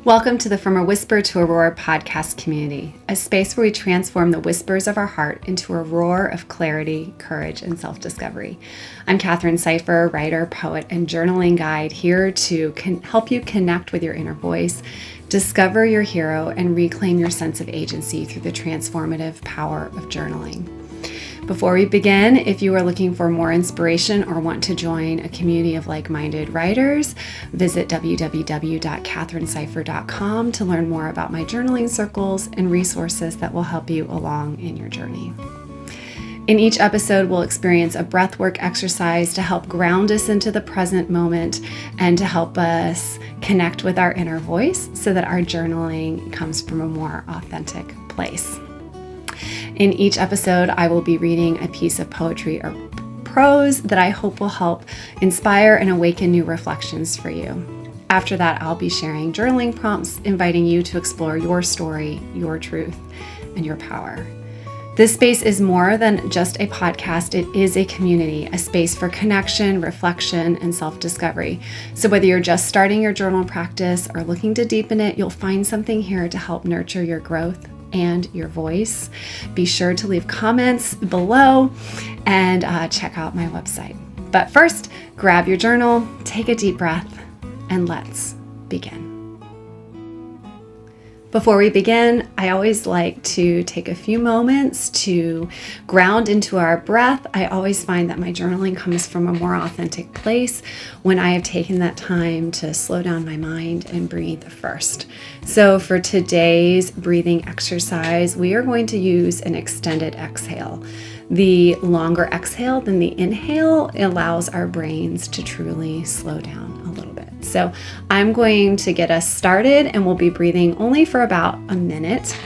Welcome to the From a Whisper to a Roar podcast community, a space where we transform the whispers of our heart into a roar of clarity, courage, and self-discovery. I'm Catherine Sipher, writer, poet, and journaling guide, here to help you connect with your inner voice, discover your hero, and reclaim your sense of agency through the transformative power of journaling. Before we begin, if you are looking for more inspiration or want to join a community of like-minded writers, visit www.catherinesipher.com to learn more about my journaling circles and resources that will help you along in your journey. In each episode, we'll experience a breathwork exercise to help ground us into the present moment and to help us connect with our inner voice so that our journaling comes from a more authentic place. In each episode, I will be reading a piece of poetry or prose that I hope will help inspire and awaken new reflections for you. After that, I'll be sharing journaling prompts, inviting you to explore your story, your truth, and your power. This space is more than just a podcast. It is a community, a space for connection, reflection, and self-discovery. So whether you're just starting your journal practice or looking to deepen it, you'll find something here to help nurture your growth and your voice. Be sure to leave comments below and check out my website. But first, grab your journal, take a deep breath, and let's begin. Before we begin, I always like to take a few moments to ground into our breath. I always find that my journaling comes from a more authentic place when I have taken that time to slow down my mind and breathe first. So for today's breathing exercise, we are going to use an extended exhale. The longer exhale than the inhale allows our brains to truly slow down a little bit. So I'm going to get us started, and we'll be breathing only for about a minute.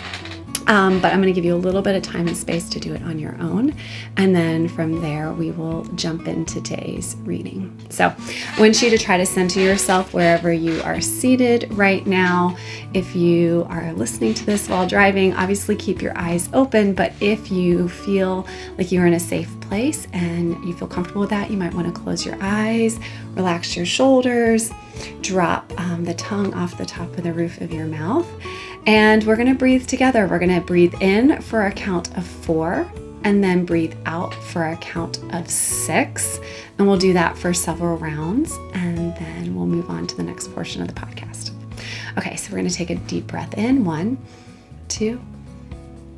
But I'm going to give you a little bit of time and space to do it on your own. And then from there, we will jump into today's reading. So I want you to try to center yourself wherever you are seated right now. If you are listening to this while driving, obviously keep your eyes open. But if you feel like you're in a safe place and you feel comfortable with that, you might want to close your eyes, relax your shoulders, drop the tongue off the top of the roof of your mouth. And we're going to breathe together. We're going to breathe in for a count of 4 and then breathe out for a count of 6. And we'll do that for several rounds, and then we'll move on to the next portion of the podcast. Okay, so we're going to take a deep breath in. 1, 2,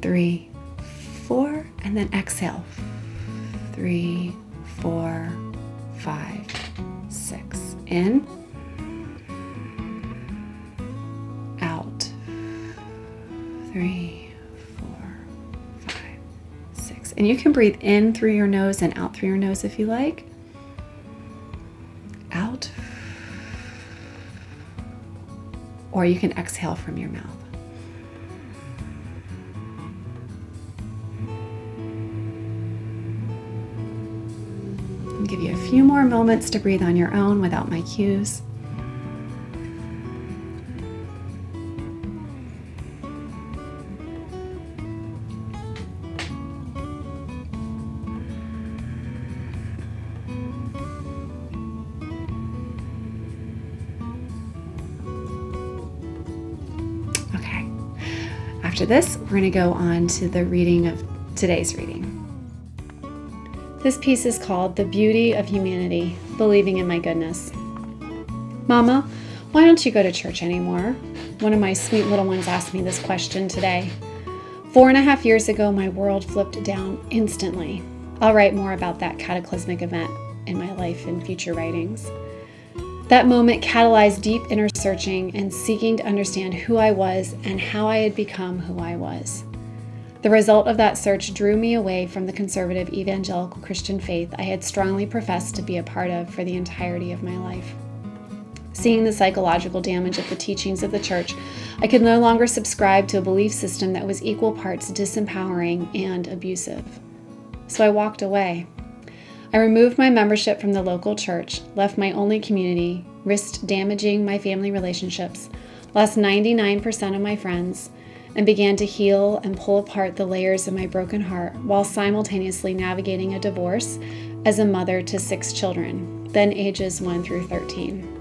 3, 4, and then exhale. 3, 4, 5, 6. In. Out. 3, 4, 5, 6. And you can breathe in through your nose and out through your nose if you like. Out. Or you can exhale from your mouth. I'll give you a few more moments to breathe on your own without my cues. After this, we're going to go on to the reading of today's reading. This piece is called The Beauty of Humanity, Believing in My Goodness. Mama, why don't you go to church anymore? One of my sweet little ones asked me this question today. 4.5 years ago, my world flipped down instantly. I'll write more about that cataclysmic event in my life in future writings. That moment catalyzed deep inner searching and seeking to understand who I was and how I had become who I was. The result of that search drew me away from the conservative evangelical Christian faith I had strongly professed to be a part of for the entirety of my life. Seeing the psychological damage of the teachings of the church, I could no longer subscribe to a belief system that was equal parts disempowering and abusive. So I walked away. I removed my membership from the local church, left my only community, risked damaging my family relationships, lost 99% of my friends, and began to heal and pull apart the layers of my broken heart while simultaneously navigating a divorce as a mother to 6 children, then ages 1 through 13.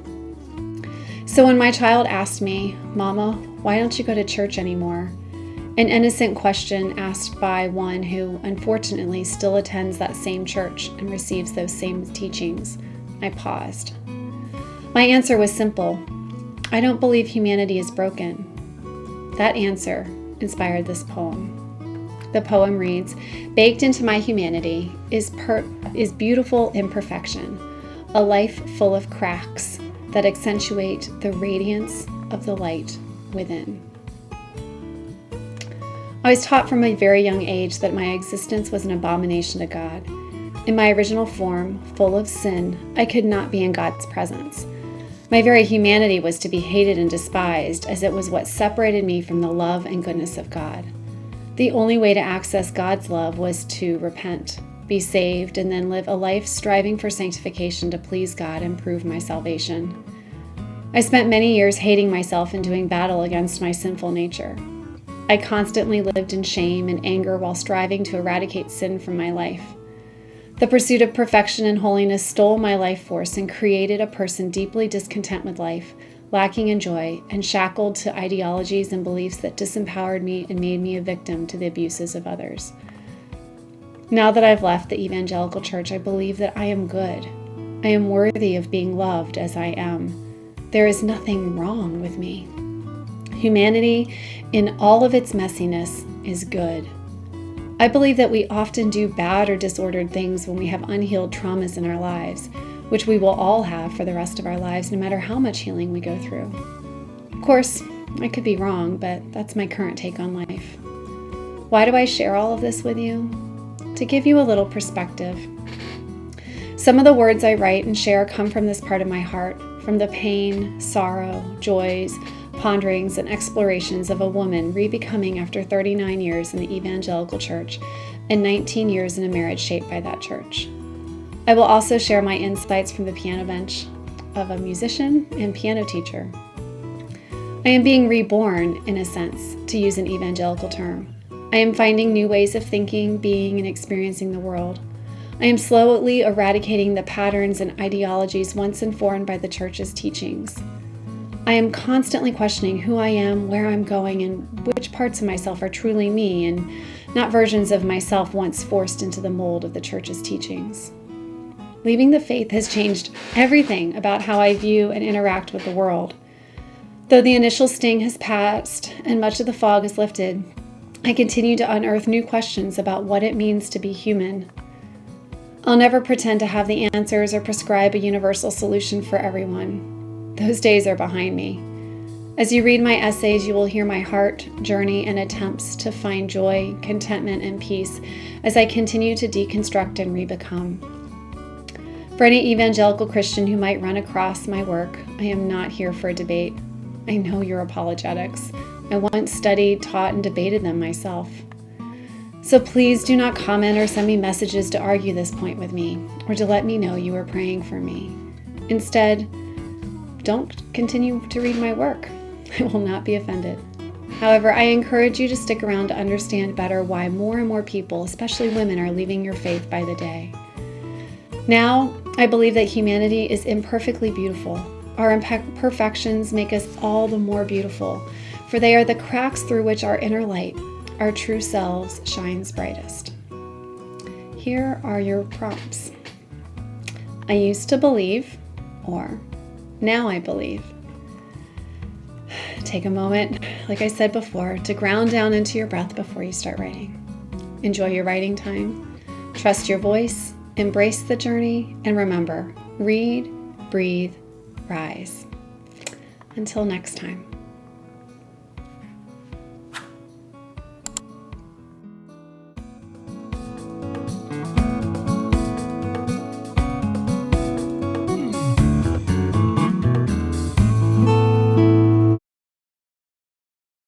So when my child asked me, "Mama, why don't you go to church anymore?" An innocent question asked by one who unfortunately still attends that same church and receives those same teachings, I paused. My answer was simple. I don't believe humanity is broken. That answer inspired this poem. The poem reads, "Baked into my humanity is beautiful imperfection, a life full of cracks that accentuate the radiance of the light within." I was taught from a very young age that my existence was an abomination to God. In my original form, full of sin, I could not be in God's presence. My very humanity was to be hated and despised, as it was what separated me from the love and goodness of God. The only way to access God's love was to repent, be saved, and then live a life striving for sanctification to please God and prove my salvation. I spent many years hating myself and doing battle against my sinful nature. I constantly lived in shame and anger while striving to eradicate sin from my life. The pursuit of perfection and holiness stole my life force and created a person deeply discontent with life, lacking in joy, and shackled to ideologies and beliefs that disempowered me and made me a victim to the abuses of others. Now that I've left the evangelical church, I believe that I am good. I am worthy of being loved as I am. There is nothing wrong with me. Humanity, in all of its messiness, is good. I believe that we often do bad or disordered things when we have unhealed traumas in our lives, which we will all have for the rest of our lives, no matter how much healing we go through. Of course, I could be wrong, but that's my current take on life. Why do I share all of this with you? To give you a little perspective. Some of the words I write and share come from this part of my heart, from the pain, sorrow, joys, ponderings, and explorations of a woman rebecoming after 39 years in the evangelical church and 19 years in a marriage shaped by that church. I will also share my insights from the piano bench of a musician and piano teacher. I am being reborn, in a sense, to use an evangelical term. I am finding new ways of thinking, being, and experiencing the world. I am slowly eradicating the patterns and ideologies once informed by the church's teachings. I am constantly questioning who I am, where I'm going, and which parts of myself are truly me and not versions of myself once forced into the mold of the church's teachings. Leaving the faith has changed everything about how I view and interact with the world. Though the initial sting has passed and much of the fog has lifted, I continue to unearth new questions about what it means to be human. I'll never pretend to have the answers or prescribe a universal solution for everyone. Those days are behind me. As you read my essays, you will hear my heart, journey, and attempts to find joy, contentment, and peace as I continue to deconstruct and rebecome. For any evangelical Christian who might run across my work, I am not here for a debate. I know your apologetics. I once studied, taught, and debated them myself. So please do not comment or send me messages to argue this point with me or to let me know you are praying for me. Instead, don't continue to read my work. I will not be offended. However, I encourage you to stick around to understand better why more and more people, especially women, are leaving your faith by the day. Now, I believe that humanity is imperfectly beautiful. Our imperfections make us all the more beautiful, for they are the cracks through which our inner light, our true selves, shines brightest. Here are your prompts. I used to believe, or now I believe. Take a moment, like I said before, to ground down into your breath before you start writing. Enjoy your writing time. Trust your voice, embrace the journey, and remember, read, breathe, rise. Until next time.